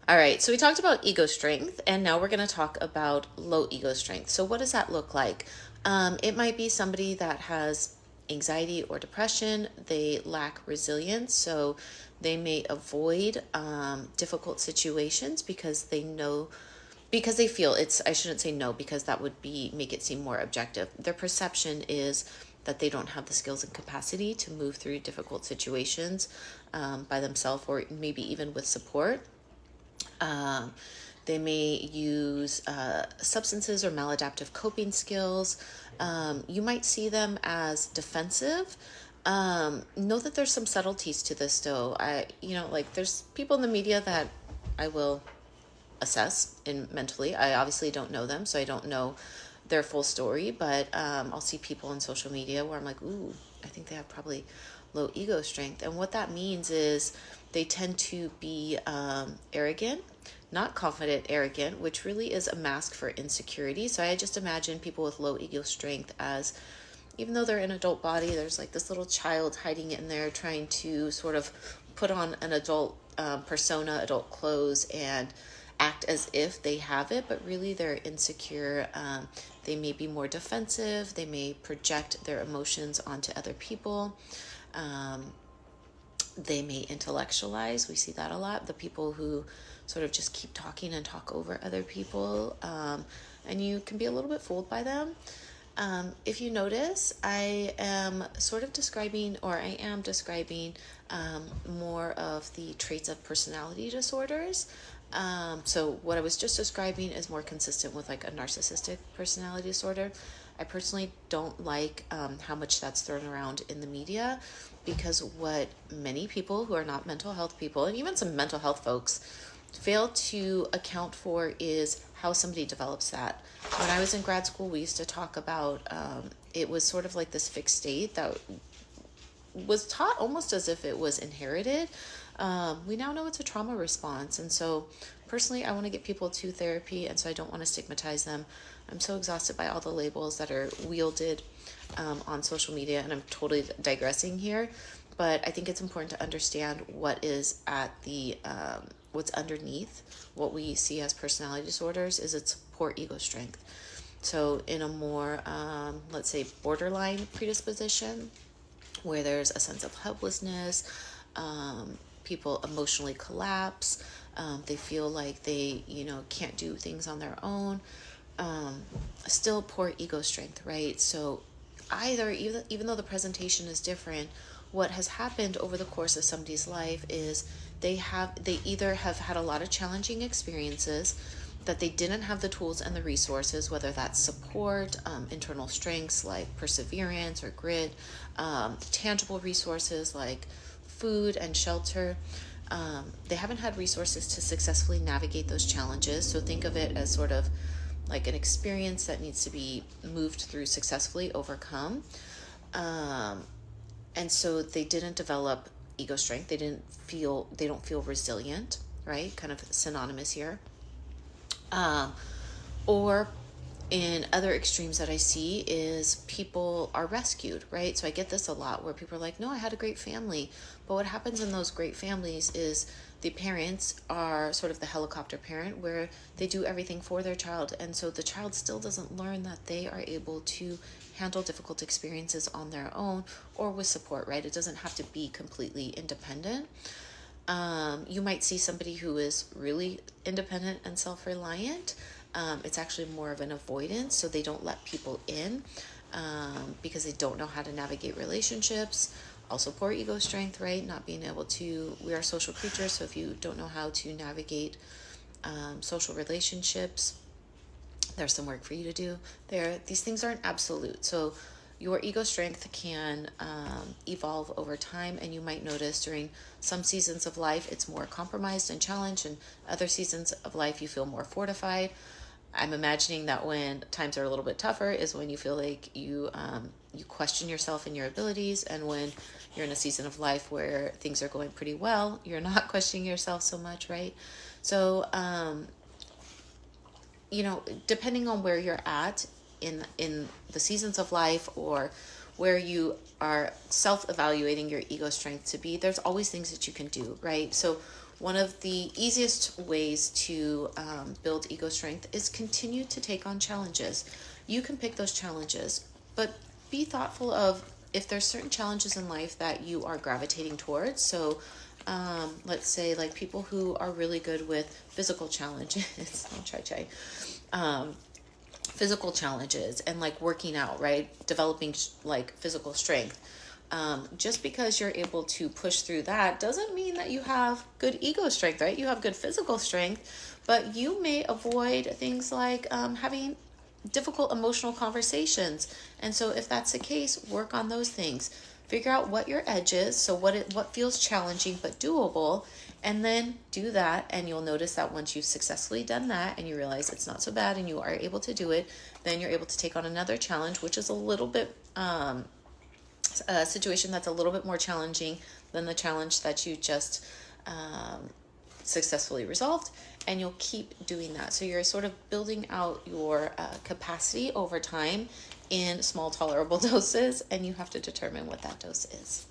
All right, so we talked about ego strength, and now we're going to talk about low ego strength. So, what does that look like? It might be somebody that has anxiety or depression, they lack resilience, so they may avoid difficult situations because they know, because they feel it's, I shouldn't say no, because that would be make it seem more objective. Their perception is that they don't have the skills and capacity to move through difficult situations by themselves or maybe even with support. Um, they may use substances or maladaptive coping skills. You might see them as defensive. Know that there's some subtleties to this, though. Like there's people in the media that I will assess in mentally. I obviously don't know them, so I don't know their full story. But I'll see people on social media where I'm like, ooh, I think they have probably low ego strength, and what that means is they tend to be arrogant, not confident, arrogant, which really is a mask for insecurity. So I just imagine people with low ego strength as, even though they're in an adult body, there's like this little child hiding in there trying to sort of put on an adult persona, adult clothes, and act as if they have it, but really they're insecure. They may be more defensive. They may project their emotions onto other people. Um, they may intellectualize. We see that a lot. The people who sort of just keep talking and talk over other people. And you can be a little bit fooled by them. If you notice, I am sort of describing, or I am describing more of the traits of personality disorders. So what I was just describing is more consistent with like a narcissistic personality disorder. I personally don't like how much that's thrown around in the media, because what many people who are not mental health people, and even some mental health folks, fail to account for is how somebody develops that. When I was in grad school, we used to talk about it was sort of like this fixed state that was taught almost as if it was inherited. We now know it's a trauma response. And so personally, I want to get people to therapy, and so I don't want to stigmatize them. I'm so exhausted by all the labels that are wielded on social media, and I'm totally digressing here. But I think it's important to understand what is at the what's underneath what we see as personality disorders is its poor ego strength. So in a more, let's say, borderline predisposition, where there's a sense of helplessness, people emotionally collapse, they feel like they, can't do things on their own, still poor ego strength, right? So even though the presentation is different, what has happened over the course of somebody's life is they either have had a lot of challenging experiences, that they didn't have the tools and the resources, whether that's support, internal strengths like perseverance or grit, tangible resources like food and shelter. They haven't had resources to successfully navigate those challenges. So think of it as sort of like an experience that needs to be moved through successfully, overcome. And so they didn't develop ego strength. They don't feel resilient, right? Kind of synonymous here. Or in other extremes that I see is people are rescued, right? So I get this a lot where people are like, no, I had a great family. But what happens in those great families is the parents are sort of the helicopter parent, where they do everything for their child. And so the child still doesn't learn that they are able to handle difficult experiences on their own or with support, right? It doesn't have to be completely independent. You might see somebody who is really independent and self-reliant. It's actually more of an avoidance, so they don't let people in because they don't know how to navigate relationships. Also poor ego strength, right? Not being able to, we are social creatures, so if you don't know how to navigate social relationships, there's some work for you to do there. These things aren't absolute, so your ego strength can evolve over time, and you might notice during some seasons of life it's more compromised and challenged, and other seasons of life you feel more fortified. I'm imagining that when times are a little bit tougher is when you feel like you question yourself and your abilities, and when you're in a season of life where things are going pretty well, you're not questioning yourself so much, right? So depending on where you're at in the seasons of life, or where you are self-evaluating your ego strength to be, there's always things that you can do, right? So one of the easiest ways to build ego strength is continue to take on challenges. You can pick those challenges, but be thoughtful of if there's certain challenges in life that you are gravitating towards. So let's say like people who are really good with physical challenges, I'll try, physical challenges and like working out, right? Developing like physical strength. Just because you're able to push through that doesn't mean that you have good ego strength, right? You have good physical strength, but you may avoid things like having difficult emotional conversations. And so if that's the case, work on those things. Figure out what your edge is, so what feels challenging but doable, and then do that. And you'll notice that once you've successfully done that and you realize it's not so bad and you are able to do it, then you're able to take on another challenge, which is a little bit a situation that's a little bit more challenging than the challenge that you just successfully resolved, and you'll keep doing that. So you're sort of building out your capacity over time in small tolerable doses, and you have to determine what that dose is.